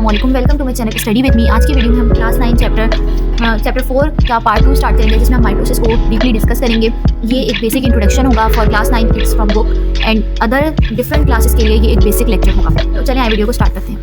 अस्सलाम वालेकुम, welcome to my channel study with me. आज की वीडियो में हम क्लास 9 चैप्टर 4 का पार्ट 2 स्टार्ट करेंगे, जिसमें हम माइटोसिस को डीपली डिस्कस करेंगे। ये एक बेसिक इंट्रोडक्शन होगा for class 9 kids from book and other different classes के लिए ये एक बेसिक लेक्चर होगा। तो चलिए वीडियो को स्टार्ट करते हैं।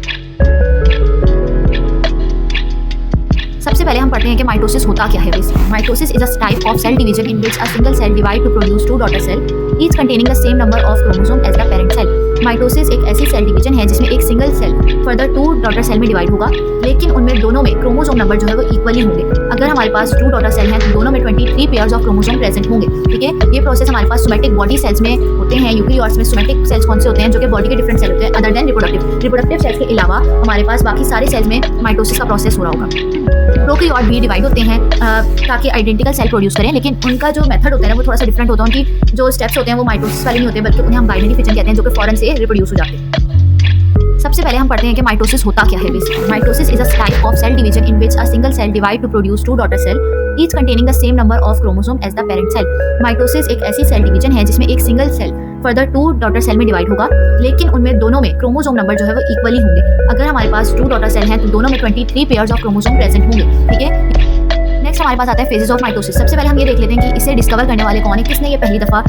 सबसे पहले हम पढ़ते हैं कि माइटोसिस होता क्या है। Mitosis is a type of cell division in which a single cell divide to produce two daughter cell each containing the same number of chromosome as the parent cell. Mitosis एक ऐसी cell division है जिसमें एक single cell further 2 daughter cell में divide होगा, लेकिन उनमें दोनों में क्रोमोसोम नंबर जो है वो इक्वली होंगे। अगर हमारे पास 2 डॉटर सेल हैं तो दोनों में 23 पेयर्स ऑफ क्रोमोसोम प्रेजेंट होंगे। ठीक है, ये प्रोसेस हमारे पास सोमैटिक बॉडी सेल्स में होते हैं। यूकेरियोट्स में सोमैटिक सेल्स कौन से होते हैं, जो कि बॉडी के डिफरेंट सेल होते हैं अदर देन रिप्रोडक्टिव सेल्स के अलावा हमारे पास बाकी सारे सेल्स में माइटोसिस का प्रोसेस हो रहा होगा। प्रोकैरियोट भी डिवाइड होते हैं ताकि आइडेंटिकल सेल प्रोड्यूस करें, लेकिन उनका जो मेथड होता है ना वो थोड़ा सा डिफरेंट होता है। उनकी जो स्टेप्स होते हैं वो माइटोसिस वाले नहीं होते, बल्कि उन्हें हम बाइनरी फिजन कहते हैं, जो कि फौरन से रिप्रोड्यूस हो जाते हैं। सबसे पहले हम पढ़ते हैं कि माइटोसिस होता क्या है। Mitosis is a type of cell division in which a single cell divide to produce 2 daughter cell each containing the same number of chromosome as the parent cell. Mitosis एक ऐसी सेल डिवीजन है जिसमें एक single cell further 2 daughter cell में divide होगा, लेकिन उनमें दोनों में क्रोमोसोम नंबर जो है वो इक्वली होंगे। अगर हमारे पास 2 डॉटर सेल हैं तो दोनों में 23 पेयर्स ऑफ क्रोमोसोम प्रेजेंट होंगे। ठीक है, नेक्स्ट हमारे पास आता है फेजेस ऑफ माइटोसिस। सबसे पहले हम ये देख लेते हैं कि इसे डिस्कवर करने वाले कौन है, किसने ये पहली दफ़ा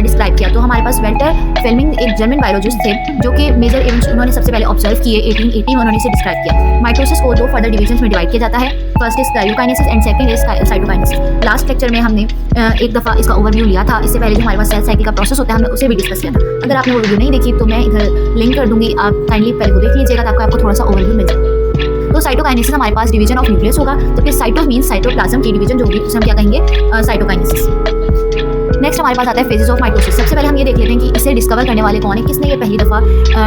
डिस्क्राइब किया। तो हमारे पास वेल्टर फेल्मिंग एक जर्मन बायोलॉजिस्ट थे, जो कि मेजर इवेंट्स उन्होंने सबसे पहले ऑब्जर्व किए। 1880 में उन्होंने इसे डिस्क्राइब किया। माइटोसिस को 2 फर्दर डिविजन्स में डिवाइड किया जाता है। First is karyokinesis and second is cytokinesis. Last lecture में हमने एक दफ़ा इसका ओवरव्यू लिया था। इससे पहले जो हमारे पास सेल साइकिल का प्रोसेस होता है हमने उसे भी डिस्कस किया था। अगर आपने वो वीडियो नहीं देखी तो मैं इधर लिंक कर दूंगी, आप काइंडली पहले वो देख लीजिएगा ताकि आपको थोड़ा सा ओवरव्यू मिल जाए। तो साइटोकाइनेसिस हमारे पास डिवीजन ऑफ न्यूक्लियस होगा, तो फिर साइटो मींस साइटोप्लाज्म की डिवीजन जो होगी उसे हम क्या कहेंगे, साइटोकाइनेसिस। नेक्स्ट हमारे पास आता है फेजेस ऑफ माइटोसिस। सबसे पहले हम ये देख लेते हैं कि इसे डिस्कवर करने वाले कौन है, किसने ये पहली दफ़ा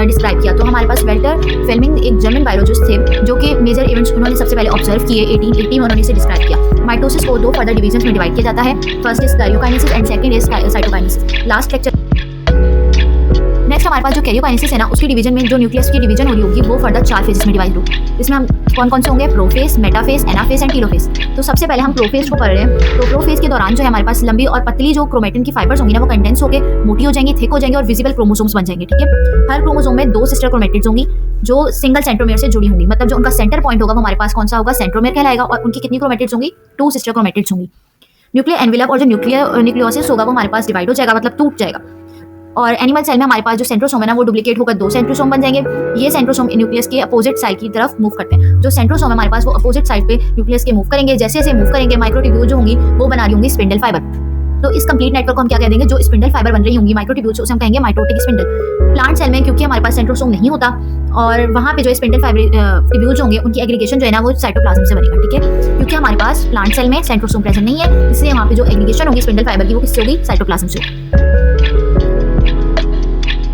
डिस्क्राइब किया। तो हमारे पास वेल्टर फेल्मिंग एक जर्मन बायोलॉजिस्ट थे, जो कि मेजर इवेंट्स उन्होंने सबसे पहले ऑब्जर्व किए। 1880 में उन्होंने इसे डिस्क्राइब किया। माइटोसिस को 2 फर्दर डिवीजन्स में डिवाइड किया जाता है। First is karyokinesis and second is cytokinesis. Last lecture next हमारे पास जो कैरियोकाइनेसिस है ना, उसकी डिवीजन में जो न्यूक्लियस की डिवीजन हो रही होगी वो फर्दर 4 फेजेस में डिवाइड होगी। इसमें हम कौन कौन से होंगे, prophase, metaphase, anaphase and telophase. तो सबसे पहले हम प्रोफेज को पढ़ रहे हैं। तो प्रोफेज के दौरान जो है हमारे पास लंबी और पतली जो क्रोमेटिन की फाइबर्स होंगी ना, वो कंडेंस होकर मोटी हो जाएंगी, थिक हो जाएंगी और विजिबल क्रोमोसोम्स बन जाएंगे। ठीक है, हर क्रोमोसोम में 2 सिस्टर क्रोमेटिड्स होंगी जो सिंगल सेंट्रोमियर से जुड़ी होंगी। मतलब जो उनका सेंटर पॉइंट होगा वो हमारे पास कौन सा होगा, सेंट्रोमियर कहलाएगा। और उनकी कितनी क्रोमेटिड्स होंगी, 2 सिस्टर क्रोमेटिड्स होंगी। न्यूक्लियर एनवेलप और जो न्यूक्लियोसिस होगा वो हमारे पास डिवाइड हो जाएगा, मतलब टूट जाएगा। और एनिमल सेल में हमारे पास जो सेंट्रोसोम है ना वो डुप्लीकेट होकर 2 सेंट्रोसोम बन जाएंगे। ये सेंट्रोसोम न्यूक्लियस के अपोजिट साइड की तरफ मूव करते हैं। जो सेंट्रोसोम है हमारे पास वो अपोजिट साइड पे न्यूक्लियस के मूव करेंगे। जैसे जैसे मूव करेंगे माइक्रोट्यूब्यूल जो होंगी वो बना रही होंगी स्पिंडल फाइबर। तो इस कंप्लीट नेटवर्क को हम क्या कह देंगे, जो स्पिंडल फाइबर बन रही होंगी माइक्रोट्यूब्यूल से उसे हम कहेंगे माइटोटिक स्पिंडल। प्लांट सेल में क्योंकि हमारे पास सेंट्रोसोम नहीं होता और वहाँ पे जो स्पिंडल फाइबर ट्यूब्यूल्स होंगे उनकी एग्रीगेशन जो है ना वो साइटोप्लाज्म से बनेगा। ठीक है, क्योंकि हमारे पास प्लांट सेल में सेंट्रोसोम प्रेजेंट नहीं है, इसलिए वहाँ पे जो एग्रीगेशन होगी स्पिंडल फाइबर की वो किससे होगी, साइटोप्लाज्म से होगी।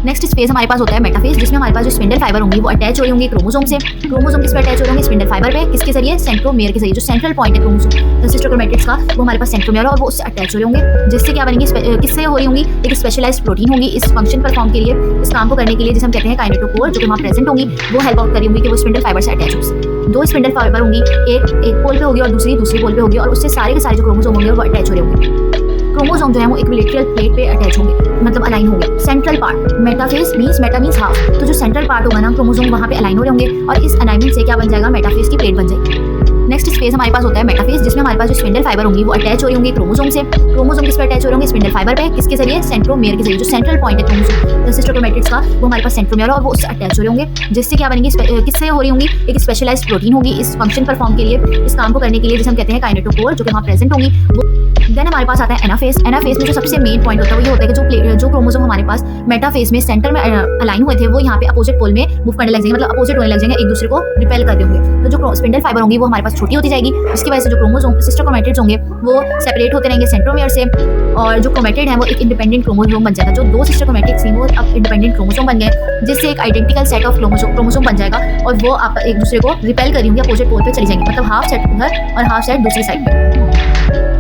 नेक्स्ट स्पेस हमारे पास होता है मेटाफेज, जिसमें हमारे पास जो स्पिंडल फाइबर होंगी वो अटैच हो रही होंगी क्रोमोसोम से। क्रोमोसोम किस पे अटैच हो रही होंगी, स्पिंडल फाइबर पे। किसके जरिए, सेंट्रोमियर के जरिए। जो सेंट्रल पॉइंट है क्रोमोसोम सिस्टर क्रोमेटिड्स का वो हमारे पास सेंट्रोमियर और वो उससे अटैच हो रहे होंगे, जिससे क्या बनेंगी, किससे हो रही होंगी, एक स्पेशलाइज्ड प्रोटीन होगी इस फंक्शन परफॉर्म के लिए, इस काम को करने के लिए, जिसे हम कहते हैं काइनेटोकोर, जो कि वहाँ प्रेजेंट होंगी। वो हेल्प आउट करी होंगी कि वो स्पिंडल फाइबर से अटैच हो। 2 स्पिंडल फाइबर होंगी, एक पोल पे होगी और दूसरी पोल पे होगी, और उससे सारे के सारे जो क्रोमोसोम होंगे वो अटैच हो रहे होंगे। क्रोमोसोम जो है वो इक्विलेटरल प्लेट पे अटैच होंगे, मतलब अलाइन होंगे। Central part, metaphase means Meta means half, तो जो सेंट्रल पार्ट होगा ना क्रोमोसोम वहाँ पे अलाइन हो रहे होंगे और इस अलाइनमेंट से क्या बन जाएगा, मेटाफेज की प्लेट बन जाएगी। नेक्स्ट स्पेस हमारे पास होता है मेटाफेज, जिसमें हमारे पास जो स्पिंडल फाइबर होंगी वो अटैच हो रही होंगी क्रोमोसोम से। क्रोमोसोम किस पे अटैच हो रहे होंगे, स्पिंडल फाइबर पे। किसके जरिए, सेंट्रोमियर के जरिए। जो सेंट्रल पॉइंट है क्रोमोसोम सिस्टर क्रोमेटिड्स का वो हमारे पास सेंट्रोमियर और वो उससे अटैच हो रहे होंगे, जिससे क्या बनेंगी, किससे हो रही होंगी, एक स्पेशलाइज्ड प्रोटीन होगी इस फंक्शन परफॉर्म के लिए, इस काम को करने के लिए, जिसे हम कहते हैं काइनेटोकोर, जो कि वहाँ प्रेजेंट होंगी। देन हमारे पास आता है एनाफेज। एनाफेज में जो सबसे मेन पॉइंट होता है वो ये होता है कि जो क्रोमोसोम हमारे पास मेटाफेज में सेंटर में अलाइन हुए थे वो यहाँ पे अपोजिट पोल में मूव करने लग जाएंगे, मतलब अपोजिट होने लग जाएंगे, एक दूसरे को रिपेल कर देंगे। तो जो स्पिंडल फाइबर होंगी वो हमारे पास छोटी होती जाएगी, जिसकी वजह से जो क्रोमोसोम सिस्टर क्रोमेटिड्स होंगे वो सेपरेट होते रहेंगे सेंट्रोमियर से, और जो क्रोमेटिड है वो एक इंडिपेंडेंट क्रोमोसोम बन जाएगा। जो 2 सिस्टर क्रोमेटिड्स थी वो अब इंडिपेंडेंट क्रोमोसोम बन गए, जिससे एक आइडेंटिकल सेट ऑफ क्रोमोसोम बन जाएगा और वो आप एक दूसरे को रिपेल कर रही होंगी, अपोजिट पोल पे चली जाएंगी, मतलब हाफ सेट उधर और हाफ सेट दूसरी साइड पे।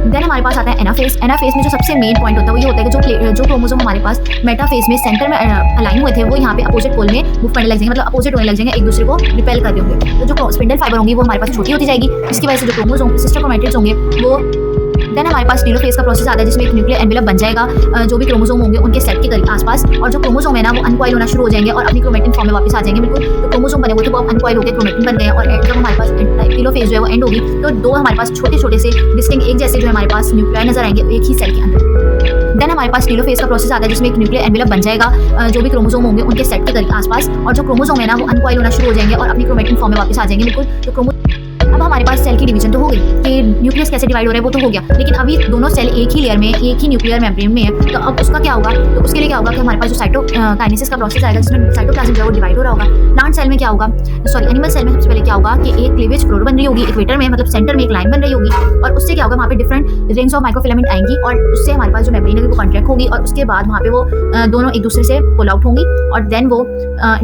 देन हमारे पास आता है एनाफेज। एनाफेज में जो सबसे मेन पॉइंट होता है वो ये होता है कि जो क्रोमोसोम हमारे पास मेटाफेज में सेंटर में अलाइन हुए थे वो यहाँ पे अपोजिट पोल में मूव करने लग जाएंगे, मतलब अपोजिट होने लग जाएंगे, एक दूसरे को रिपेल कर देंगे। तो जो स्पिंडल फाइबर होंगी वो हमारे पास छोटी होती जाएगी, जिसकी वजह से जो क्रोमोसोम सिस्टर क्रोमेटिड्स होंगे वो देन हमारे पास टेलोफेज का प्रोसेस आता है जिसमें एक न्यूक्लियर एनवेलप बन जाएगा जो भी क्रोमोसोम होंगे उनके सेट के करीब आसपास, और जो क्रोमोसोम है ना वो अनकॉइल होना शुरू हो जाएंगे और अपनी क्रोमेटिन फॉर्म में वापस आ जाएंगे। बिल्कुल जो क्रोमोसोम बने हुए थे वो अब अनकॉइल होकर क्रोमेटिन बन गए और जब हमारे पास टेलोफेज जो है वो एंड होगी तो दो हमारे पास छोटे छोटे से डिस्टिंक्ट एक जैसे जो हमारे पास न्यूक्लियाई नजर आएंगे एक ही सेल के अंदर। देन हमारे पास टेलोफेज का प्रोसेस आता है जिसमें एक न्यूक्लियर एनवेलप बन जाएगा जो भी क्रोमोसोम होंगे उनके सेट के करीब आसपास, और जो क्रोमोसोम है ना वो अनकॉइल होना शुरू हो जाएंगे और अपनी क्रोमेटिन फॉर्म में वापस आ जाएंगे। बिल्कुल तो अब हमारे पास सेल की डिवीजन तो हो गई कि न्यूक्लियस कैसे डिवाइड हो रहा है वो तो हो गया, लेकिन अभी दोनों सेल एक ही लेयर में एक ही न्यूक्लियर मेम्ब्रेन में है। तो अब उसका क्या होगा, तो उसके लिए क्या होगा कि हमारे पास जो साइटोकाइनेसिस का प्रोसेस आएगा जिसमें साइटोप्लाज्म जो है वो डिवाइड हो रहा होगा। प्लांट सेल में क्या होगा, सॉरी एनिमल सेल में सबसे पहले क्या होगा कि एक क्लीवेज फ्लोर बन रही होगी इक्वेटर में, मतलब सेंटर में एक लाइन बन रही होगी, और उससे क्या होगा वहाँ पे डिफरेंट रिंग्स ऑफ माइक्रोफिलामेंट आएंगी और उससे हमारे पास जो मेम्ब्रेन है वो कॉन्ट्रैक्ट होगी और उसके बाद वहाँ पे वो दोनों एक दूसरे से पुल आउट होंगी और देन वो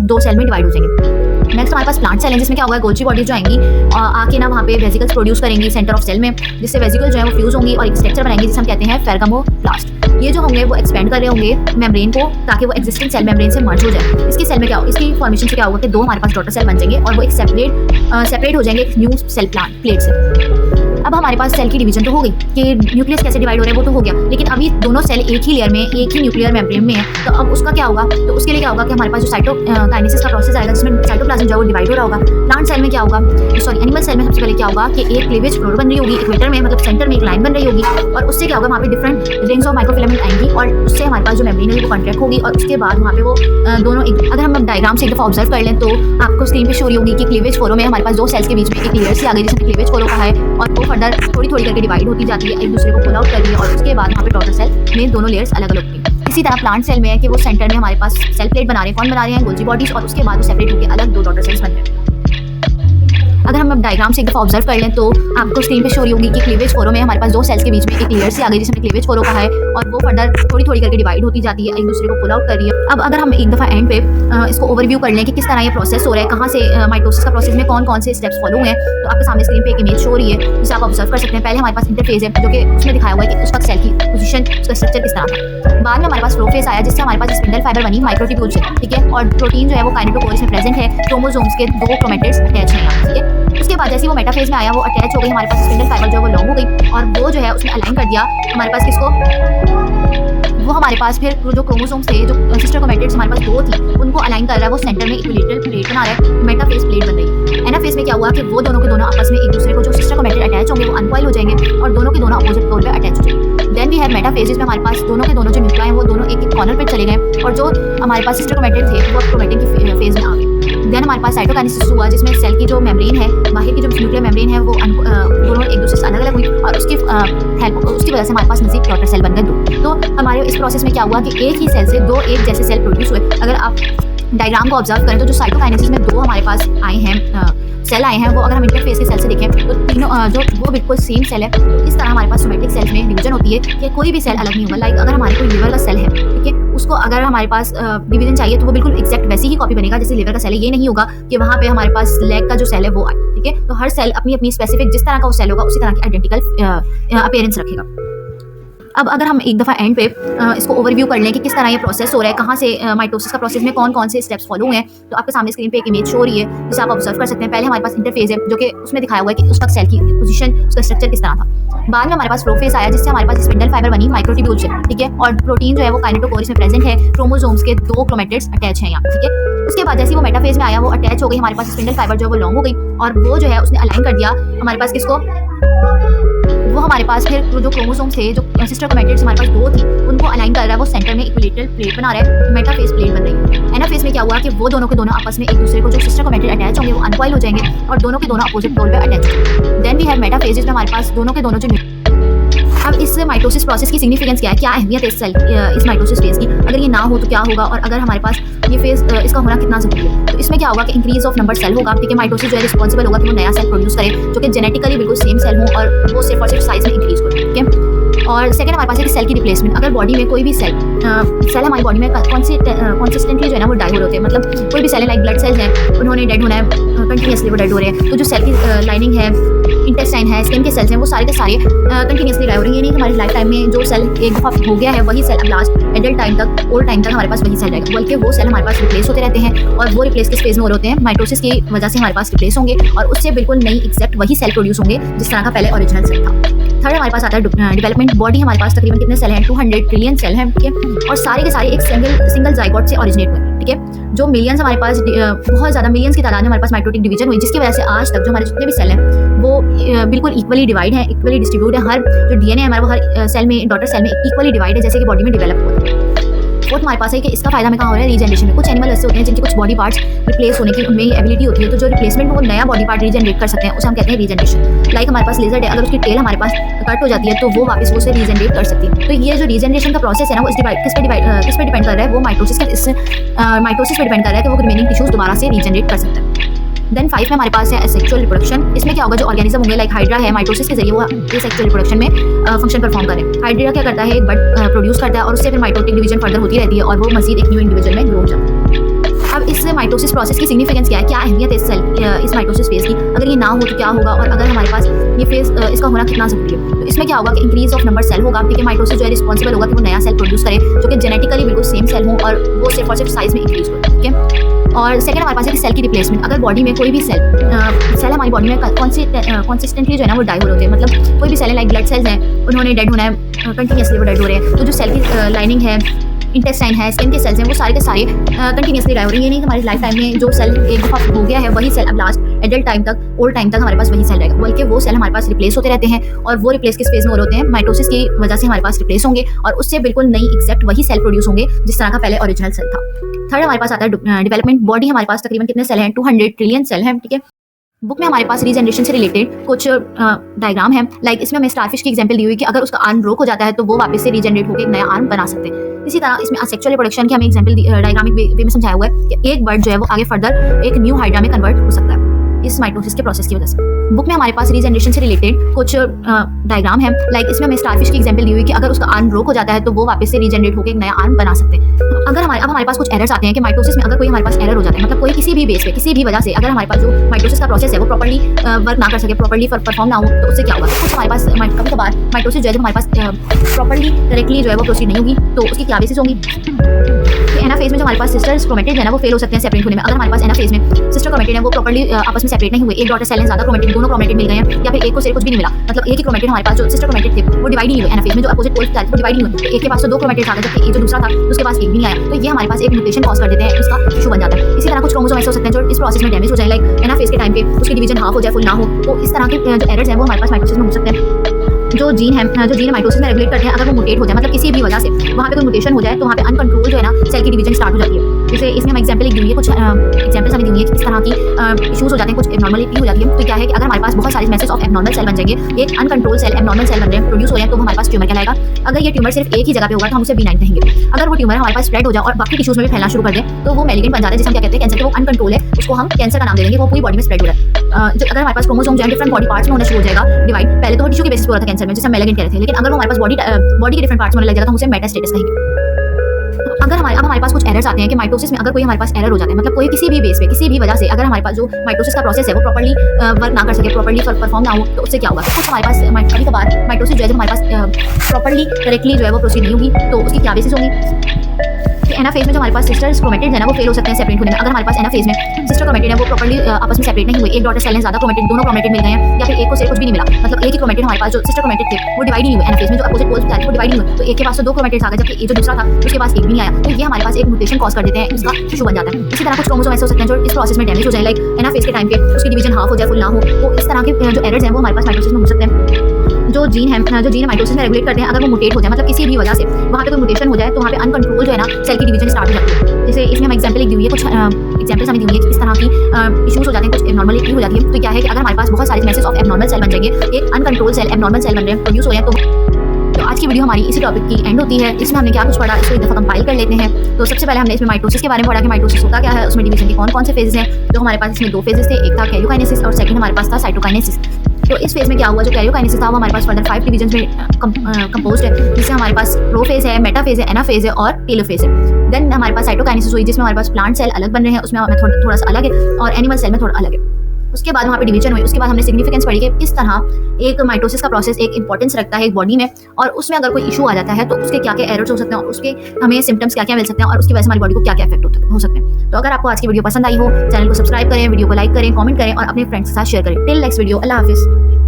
दो सेल में डिवाइड हो जाएंगे। नेक्स्ट हमारे पास प्लांट सेल है जिसमें क्या होगा गोल्जी बॉडीज जो आएंगी आके ना वहाँ पे वेसिकल्स प्रोड्यूस करेंगी सेंटर ऑफ सेल में, जिससे वेसिकल जो है वो फ्यूज होंगी और एक स्ट्रक्चर बनाएंगे जिसे हम कहते हैं फेर्गमोप्लास्ट। ये जो होंगे वो एक्सपेंड कर रहे होंगे मेम्ब्रेन को ताकि वो एक्जिस्टिंग सेल मेम्ब्रेन से मर्ज हो जाए। इसकी सेल में क्या होगा, इसकी फॉर्मेशन से क्या होगा कि दो हमारे पास डॉटर सेल बन जाएंगे और वो एक सेपरेट हो जाएंगे एक न्यू सेल प्लेट से। अब हमारे पास सेल की डिवीजन तो हो गई कि न्यूक्लियस कैसे डिवाइड हो रहा है वो तो हो गया, लेकिन अभी दोनों सेल एक ही लेयर में एक ही न्यूक्लियर मेम्ब्रेन में है। तो अब उसका क्या होगा, तो उसके लिए क्या होगा कि हमारे पास जो साइटोकाइनेसिस का प्रोसेस आएगा जिसमें साइटोप्लाज्म जो है वो डिवाइड हो रहा होगा। प्लांट सेल में क्या होगा, सॉरी एनिमल सेल में सबसे पहले क्या होगा कि एक क्लीवेज फ्लोर बन रही होगी इक्वेटर में, मतलब सेंटर में एक लाइन बन रही होगी और उससे क्या होगा वहाँ पे डिफरेंट रिंग्स ऑफ माइक्रोफिलामेंट आएंगी और उससे हमारे पास जो मेम्ब्रेन है वो कॉन्ट्रैक्ट होगी और उसके बाद वहाँ पे वो दोनों अगर हम डायग्राम से एक दफा ऑब्जर्व कर लें तो आपको स्क्रीन पे शो रही होगी कि क्लीवेज फोरो में हमारे पास दो सेल्स के बीच में एक लेयर सी आ गई जिसमें क्लीवेज फोरो कहा है और वो फर्दर थोड़ी थोड़ी करके डिवाइड होती जाती है, एक दूसरे को पुल आउट कर रही है और उसके बाद वहाँ पे डॉटर सेल में दोनों लेयर्स अलग अलग होती हैं। इसी तरह प्लांट सेल में है कि वो सेंटर में हमारे पास सेल प्लेट बना रहे हैं, कौन बना रहे हैं, गोल्जी बॉडीज, और उसके बाद वो सेपरेट होकर अलग दो डॉटर सेल्स बन रहे हैं। अगर हम डायग्राम से एक दफा ऑब्जर्व कर लें तो आपको स्क्रीन पे शो रही होगी कि क्लीवेज फोरो में हमारे पास दो सेल्स के बीच में एक लेयर सी आ गई जिसमें क्लीवेज फोरो कहा है और वो फर्दर थोड़ी थोड़ी करके डिवाइड होती जाती है, एक दूसरे को पुल आउट कर रही है। अब अगर हम एक दफा एंड पे इसको ओवरव्यू कर लें कि किस तरह ये प्रोसेस हो रहा है, कहाँ से माइटोसिस का प्रोसेस में कौन कौन से स्टेप्स फॉलो हुए हैं, तो आपके सामने स्क्रीन पे एक इमेज शो रही है जिसे आप ऑब्जर्व कर सकते हैं। पहले हमारे पास इंटरफेज है जो कि उसमें दिखाया हुआ है कि उस वक्त सेल की पोजीशन, उसका स्ट्रक्चर किस तरह था। बाद में हमारे पास प्रोफेज आया जिससे हमारे पास स्पिंडल फाइबर बनी माइक्रोट्यूब्यूल से, ठीक है, और प्रोटीन जो है वो काइनेटोकोर में प्रेजेंट है, क्रोमोसोम्स के दो क्रोमेटिड्स अटैच हैं यहाँ, ठीक है। उसके बाद जैसे वो मेटाफेज में आया वो अटैच हो गई, हमारे पास स्पिंडल फाइबर जो है वो लॉन्ग हो गई और वो जो है उसने अलाइन कर दिया हमारे पास किसको, वो हमारे पास फिर जो क्रोमोसोम्स थे जो सिस्टर क्रोमेटिड्स हमारे पास दो थी उनको अलाइन कर रहा है, वो सेंटर में इक्विलेटरल प्लेट बना रहा है, मेटाफेज प्लेट बन रही है। एनाफेज में क्या हुआ कि वो दोनों के दोनों आपस में एक दूसरे को जो सिस्टर क्रोमेटिड अटैच होंगे वो अनकॉइल हो जाएंगे और दोनों के दोनों अपोजिट पोल पे अटैच हो जाएंगे। देन वी हैव मेटाफेजेस में हमारे पास दोनों के दोनों जो न्यूक्लियाई हैं वो दोनों एक एक कॉर्नर पे चले गए और जो हमारे पास सिस्टर क्रोमेटिड थे वो क्रोमेटिन की फेज में आ गए। देन हमारे पास साइटोकाइनेसिस हुआ जिसमें सेल की जो मेम्ब्रेन है, बाहर की जो न्यूक्लियर मेम्ब्रेन है वो दोनों एक दूसरे से अलग अलग हुई और उसकी वजह से हमारे पास मज़ीद डॉटर सेल बन गए। तो हमारे इस प्रोसेस में क्या हुआ कि एक ही सेल से दो एक जैसे सेल प्रोड्यूस हुए। अगर आप डायग्राम को ऑब्जर्व करें तो जो साइटोकाइनेसिस में दो हमारे पास आए हैं सेल आए हैं, वो अगर हम इंटरफेस के सेल से देखें तो तीनों जो वो बिल्कुल सेम सेल है। तो इस तरह हमारे पास सोमेटिक सेल्स में डिवीजन होती है कि कोई भी सेल अलग नहीं होगा। लाइक अगर हमारे कोई लिवर का सेल है, ठीक है, उसको अगर हमारे पास डिवीजन चाहिए तो वो बिल्कुल एग्जैक्ट वैसी ही कॉपी बनेगा जैसे लिवर का सेल है। ये नहीं होगा कि वहाँ पे हमारे पास लेग का जो सेल है वो आए, ठीक है। तो हर सेल अपनी अपनी स्पेसिफिक जिस तरह का वो सेल होगा उसी तरह की आइडेंटिकल अपीयरेंस रखेगा। अब अगर हम एक दफ़ा एंड पे इसको ओवरव्यू कर लें कि किस तरह ये प्रोसेस हो रहा है, कहाँ से माइटोसिस का प्रोसेस में कौन कौन से स्टेप्स फॉलो हुए हैं, तो आपके सामने स्क्रीन पे एक इमेज शो रही है जिसे आप ऑब्जर्व कर सकते हैं। पहले हमारे पास इंटरफेज है जो कि उसमें दिखाया हुआ है कि उस वक्त सेल की पोजीशन, उसका स्ट्रक्चर किस तरह था। बाद में हमारे पास प्रोफेज आया जिससे हमारे पास स्पिंडल फाइबर बनी माइक्रोट्यूब्यूल से, ठीक है, और प्रोटीन जो है वो काइनेटोकोर में प्रेजेंट है, क्रोमोसोम्स के दो क्रोमेटिड्स अटैच हैं यहाँ, ठीक है। उसके बाद जैसे वो मेटाफेज में आया वो अटैच हो गई, हमारे पास स्पिंडल फाइबर जो है वो लॉन्ग हो गई और वो जो है उसने अलाइन कर दिया हमारे पास किसको, वो हमारे पास फिर जो क्रोमोसोम्स थे जो सिस्टर क्रोमेटिड्स हमारे पास दो थी उनको अलाइन कर रहा है, वो सेंटर में इक्विलेटरल प्लेट बना रहा है, मेटाफेज प्लेट बन रही है। एनाफेज में क्या हुआ कि वो दोनों के दोनों आपस में एक दूसरे को जो सिस्टर क्रोमेटिड अटैच होंगे वो अनकॉइल हो जाएंगे और दोनों के दोनों अपोजिट पोल पे अटैच होंगे। देन वी हैव मेटाफेजेस में हमारे पास दोनों के दोनों जो अब इस माइटोसिस प्रोसेस की सिग्निफिकेंस क्या है, क्या अहमियत है इस माइटोसिस फेज की, अगर ये ना हो तो क्या होगा और अगर हमारे पास ये फेज इसका होना कितना जरूरी है। तो इसमें क्या होगा कि इंक्रीज ऑफ नंबर सेल होगा, ठीक है। माइटोसिस जो है रिस्पॉन्सिबल होगा कि वो नया सेल प्रोड्यूस करे जो कि जेनेटिकली बिल्कुल सेम सेल हो और वो सिर्फ और सिर्फ साइज में इंक्रीज हो, ठीक है। और सेकंड हमारे पास है सेल की रिप्लेसमेंट। अगर बॉडी में कोई भी सेल हमारी बॉडी में कंसिस्टेंटली जो है ना वो डाई हो रहे होते हैं, मतलब कोई भी सेल है लाइक ब्लड सेल्स हैं उन्होंने डेड होना है, कंटिन्यूसली वो डेड हो रहे हैं। तो जो सेल की लाइनिंग है, इंटेस्टाइन है, स्किन के सेल्स हैं, वो सारे के सारे कंटिन्यूसली डाई हो रहे हैं। ये नहीं कि हमारी लाइफ टाइम में जो सेल एक दफ़ा हो गया है वही सेल अब लास्ट एडल्ट टाइम तक, ओल्ड टाइम तक हमारे पास वही सेल रहेगा, बल्कि वो सेल हमारे पास रिप्लेस होते रहते हैं और वो रिप्लेस किस फेज में हो रहे होते हैं, माइटोसिस की वजह से हमारे पास रिप्लेस होंगे और उससे बिल्कुल नई एग्जैक्ट वही सेल प्रोड्यूस होंगे जिस तरह का पहले ओरिजिनल सेल था। थर्ड हमारे पास आता है डेवलपमेंट। बॉडी हमारे पास तकरीबन कितने सेल हैं, 200 ट्रिलियन सेल हैं, ठीक है, और सारे के सारे एक सिंगल जाइगोट से ओरिजिनेट हुए, ठीक है। जो मिलियंस हमारे पास, बहुत ज़्यादा मिलियंस की तादाद में हमारे पास माइटोटिक डिवीजन हुई, जिसकी वजह से आज तक जो हमारे जितने भी सेल हैं वो बिल्कुल इक्वली डिवाइड है, इक्वली डिस्ट्रीब्यूट है। हर जो डीएनए है हमारा वो हर सेल में, डॉटर सेल में इक्वली डिवाइड है, जैसे कि बॉडी में डेवलप होता है। फोर्थ हमारे पास है कि इसका फायदा हमें कहाँ हो रहा है, रीजनरेशन में। कुछ एनिमल ऐसे होते हैं जिनके कुछ बॉडी पार्ट्स रिप्लेस होने की उनमें एबिलिटी होती है, तो जो रिप्लेसमेंट में वो नया बॉडी पार्ट रीजनरेट कर सकते हैं, उसे हम कहते हैं रीजनरेशन। लाइक हमारे पास लेजर्ड है, अगर उसकी टेल हमारे पास कट हो जाती है तो वो वापस उसे रीजनरेट कर सकती है। तो ये जो रीजनरेशन का प्रोसेस है ना, वो किस पे डिपेंड कर रहा है, वो माइटोसिस पे डिपेंड कर रहा है कि वो रिमेनिंग टिश्यूज दोबारा से रीजनरेट कर सकता है। देन 5 में हमारे पास है एसेक्सुअल रिप्रोडक्शन। इसमें क्या होगा, जो ऑर्गेनिज्म होंगे लाइक हाइड्रा है, माइटोसिस के जरिए वो एसेक्सुअल रिप्रोडक्शन में फंक्शन परफॉर्म करें। हाइड्रा क्या करता है, एक बड प्रोड्यूस करता है और उससे फिर माइटोटिक डिवीजन फर्दर होती रहती है और वो मजीद एक न्यू इंडिविजुअल में ग्रो हो जाता है। अब इस माइटोसिस प्रोसेस की सिग्निफिकेंस क्या है, क्या अहमियत है इस माइटोसिस फेज की, अगर ये ना हो तो क्या होगा, और अगर हमारे पास ये फेज इसका होना कितना जरूरी है। तो इसमें क्या होगा कि इंक्रीज ऑफ नंबर सेल होगा, ठीक है। माइटोसिस जो है रिस्पॉन्सिबल होगा कि वो नया सेल प्रोड्यूस करे जो कि जेनेटिकली बिल्कुल सेम सेल हो और वो सिर्फ और सिर्फ साइज में इंक्रीज हो, ठीक है। और सेकंड हमारे पास है कि सेल की रिप्लेसमेंट। अगर बॉडी में कोई भी सेल हमारी बॉडी में कंसिस्टेंटली जो है ना वो डाई हो रहे होते हैं, मतलब कोई भी सेल है लाइक ब्लड सेल्स हैं, उन्होंने डेड होना है, कंटिन्यूसली वो डेड हो रहे हैं। तो जो सेल की लाइनिंग है, इंटेस्टाइन है, स्किन के सेल्स हैं, वो सारे के सारे कंटिन्यूसली डाई हो रही है। ये नहीं कि हमारी लाइफ टाइम में जो सेल एक दफ़ा हो गया है वही सेल अब लास्ट एडल्ट टाइम तक, ओल्ड टाइम तक हमारे पास वही सेल रहेगा, बल्कि वो सेल हमारे पास रिप्लेस होते रहते हैं। और वो रिप्लेस किस फेज में हो रहे होते हैं, माइटोसिस की वजह से हमारे पास रिप्लेस होंगे और उससे बिल्कुल नई एग्जैक्ट वही सेल प्रोड्यूस होंगे जिस तरह का पहले ओरिजिनल सेल था। थर्ड हमारे पास आता है डेवलपमेंट। बॉडी हमारे पास तकरीबन कितने सेल हैं, 200 ट्रिलियन सेल हैं, ठीक है। बुक में हमारे पास रीजनरेशन से रिलेटेड कुछ डायग्राम है, लाइक इसमें हमें स्टारफिश की एग्जांपल दी हुई कि अगर उसका आर्म ब्रोक हो जाता है तो वो वापस से रीजनरेट होकर एक नया आर्म बना सकते हैं। इसी तरह इसमें असेक्सुअल रिप्रोडक्शन की हमें एग्जांपल डायग्रामिक वे में समझाया हुआ है कि एक बर्ड जो है वो आगे फर्दर एक न्यू हाइड्रा में कन्वर्ट हो सकता है इस माइटोसिस के प्रोसेस की वजह से। बुक में हमारे पास रीजनरेशन से रिलेटेड कुछ डायग्राम है, लाइक इसमें हमें स्टारफिश की एग्जांपल दी हुई कि अगर उसका आर्म ब्रोक हो जाता है तो वो वापस से रीजनरेट होकर एक नया आर्म बना सकते हैं। अगर हमारे पास कुछ एरर्स आते हैं कि माइटोसिस में अगर कोई हमारे पास एरर हो जाता है, मतलब कोई किसी भी बेस पे किसी भी वजह से अगर हमारे पास जो माइटोसिस का प्रोसेस है वो प्रॉपर्ली वर्क ना कर सके, प्रॉपर्ली परफॉर्म ना हो, तो उससे क्या होगा, कुछ हमारे पास कभी कभार माइटोसिस जो है हमारे पास प्रॉपर्ली डायरेक्टली जो है वो प्रोसीड नहीं होगी, तो उसकी क्या बेसिस होंगी। एना फेज में जो हमारे पास सिस्टर क्रोमेटिड है ना वो फेल हो सकते हैं सेपरेट होने में। अगर हमारे पास एना फेज में सिस्टर क्रोमेटिड है वो प्रॉपर्ली आपस में सेपरेट नहीं हुए, एक डॉटर सेल है, ज्यादा क्रोमेटिड, दोनों क्रोमेटिड मिल गए हैं, या फिर एक को सिर्फ कुछ भी नहीं मिला, मतलब एक ही क्रोमेटिड हमारे पास जो सिस्टर क्रोमेटिड थे वो डिवाइड नहीं हुए। एना फेज में जो अपोजिट पोल्स थे वो डिवाइड नहीं हुए, एक के पास तो 2 क्रोमेटिड आ गए जबकि एक जो दूसरा था उसके पास एक भी नहीं आया, तो ये हमारे पास एक म्यूटेशन कॉज कर देते हैं, इसका इशू बन जाता है। इसी तरह कुछ क्रोमोसोम ऐसे हो सकते हैं जो इस प्रोसेस में डैमेज हो जाए, लाइक एना फेज के टाइम पे उसकी डिवीजन हाफ हो जाए, फुल ना हो, तो इस तरह के जो एरर्स हैं वो हमारे पास माइटोसिस में हो सकते हैं। जो जीन माइटोसिस में रेगुलेट करते हैं, अगर वो मुटेट हो जाए, मतलब किसी भी वजह से वहाँ पे कोई म्यूटेशन हो जाए, तो वहाँ पे अनकंट्रोल जो है ना सेल की डिवीजन स्टार्ट हो जाती है। जैसे इसमें हम एग्जांपल दी हुई है, कुछ एग्जांपल्स हमें दी हुई है कि इस तरह की इशूज हो जाते हैं, कुछ एबनॉर्मलिटी हो जाती है। तो क्या है कि अगर हमारे पास बहुत सारे मैसेज ऑफ एबनॉर्मल सेल बन जाएंगे, एक अनकंट्रोल सेल एबनॉर्मल सेल बन रहे हैं, प्रोड्यूस हो रहे हैं, तो हमारे पास ट्यूमर कहलाएगा। अगर ये ट्यूमर सिर्फ एक ही जगह पे होगा तो हम उसे B9 कहेंगे। अगर वो ट्यूमर हमारे पास स्प्रेड हो जाए और बाकी टिश्यूज में भी फैलना शुरू कर दे तो वो मैलिग्नेंट बन जाता है, जिसे हम क्या कहते हैं, कैंसर के वो अनकंट्रोल है, उसको हम कैंसर का नाम दे देंगे, वो पूरी बॉडी में स्प्रेड हो रहा है। जो अगर हमारे पास क्रोमोसोम जो है डिफरेंट बॉडी पार्ट्स में होना शुरू हो जाएगा डिवाइड, पहले तो वो टिश्यू के बेसिस पर हो रहा था कैंसर में, जिसे हम मैलिग्नेंट कहते थे, लेकिन अगर वो हमारे पास बॉडी के डिफरेंट पार्ट्स में होने लग जाएगा तो हम उसे मेटास्टेसिस कहेंगे। अगर हमारे पास कुछ एरर्स आते हैं कि माइटोसिस में अगर कोई हमारे पास एरर हो जाता है, मतलब कोई किसी भी बेस पे किसी भी वजह से अगर हमारे पास जो माइटोसिस का प्रोसेस है वो प्रॉपर्ली वर्क ना कर सके, प्रॉपर्ली परफॉर्म ना हो, तो उससे क्या होगा, कुछ हमारे पास कभी कभार माइटोसिस जो है हमारे पास प्रॉपर्ली डायरेक्टली जो है वो प्रोसीड नहीं होगी, तो उसकी क्या बेसिस होगी। एना फेज में जो हमारे पास सिस्टर क्रोमेटिड है ना वो फेल हो सकते हैं सेपरेट होने में। अगर हमारे पास एना फेज में सिस्टर क्रोमेटिड है वो प्रॉपर्ली आपस में सेपरेट नहीं हुए, एक डॉटर सेल है, ज्यादा क्रोमेटिड, दोनों क्रोमेटिड मिल गए हैं, या फिर एक को सिर्फ कुछ भी नहीं मिला, मतलब एक ही क्रोमेटिड हमारे पास जो सिस्टर क्रोमेटिड थे वो डिवाइड नहीं हुए। एना फेज में जो अपोजिट पोल्स थे वो डिवाइड नहीं हुए, तो एक के पास तो 2 क्रोमेटिड्स आ गए जबकि एक जो दूसरा था उसके पास एक भी नहीं आया, तो ये हमारे पास एक म्यूटेशन कॉज कर देते हैं, इसका इशू बन जाता है। इसी तरह कुछ क्रोमोसोम ऐसे हो सकते हैं जो इस प्रोसेस में डैमेज हो जाए, लाइक एना फेज के टाइम पे उसकी डिवीजन हाफ हो जाए, फुल ना हो, तो इस तरह के जो एरर्स हैं वो हमारे पास माइटोसिस में हो सकते हैं। जो जीन माइटोसिस में रेगुलेट करते हैं, अगर वो मुटेट हो जाए, मतलब किसी भी वजह से वहाँ पे कोई म्यूटेशन हो जाए, तो वहाँ पे अनकंट्रोल जो है ना सेल की डिवीजन स्टार्ट हो जाती है। जैसे इसमें हम एग्जांपल दी हुई है, कुछ एग्जांपल्स हमें दी हुई है कि इस तरह की इशूज हो जाते हैं, कुछ एबनॉर्मलिटी हो जाती है। तो क्या है कि अगर हमारे पास बहुत सारे मैसेज ऑफ एबनॉर्मल सेल बन जाएंगे, एक अनकंट्रोल सेल एबनॉर्मल सेल बन रहे हैं, प्रोड्यूस हो रहे हैं, तो आज की वीडियो हमारी इसी टॉपिक की एंड होती है। इसमें हमने क्या कुछ पढ़ा, इसको एक दफ़ा कंपाइल कर लेते हैं। तो सबसे पहले हमने इसमें माइटोसिस के बारे में पढ़ा कि माइटोसिस होता क्या है, उसमें डिवीजन के कौन कौन से फेजेस हैं। तो हमारे पास इसमें 2 फेजेस थे, एक था कैरियोकाइनेसिस और सेकंड हमारे पास था साइटोकाइनेसिस। तो इस फेज में क्या हुआ, जो कैरियोकाइनेसिस था वो हमारे पास फर्दर 5 डिवीजन्स में कंपोज्ड है, जिससे हमारे पास प्रोफेज है, मेटाफेज है, एनाफेज है और टेलोफेज है। देन हमारे पास साइटोकाइनेसिस हुई जिसमें हमारे पास प्लांट सेल अलग बन रहे हैं, उसमें थोड़ा सा अलग है, और एनिमल सेल में थोड़ा अलग है। उसके बाद वहाँ पे डिवीजन हुई, उसके बाद हमने सिग्निफिकेंस पढ़ी कि किस तरह एक माइटोसिस का प्रोसेस एक इंपॉर्टेंस रखता है एक बॉडी में, और उसमें अगर कोई इशू आ जाता है तो उसके क्या क्या एरर्स हो सकते हैं और उसके हमें सिम्टम्स क्या क्या मिल सकते हैं और उसकी वजह से हमारी बॉडी को क्या क्या इफेक्ट हो सकते हैं। तो अगर आपको आज की वीडियो पसंद आई हो, चैनल को सब्सक्राइब करें, वीडियो को लाइक करें, कमेंट करें और अपने फ्रेंड्स के साथ शेयर करें। टिल नेक्स्ट वीडियो, अल्लाह हाफिज़।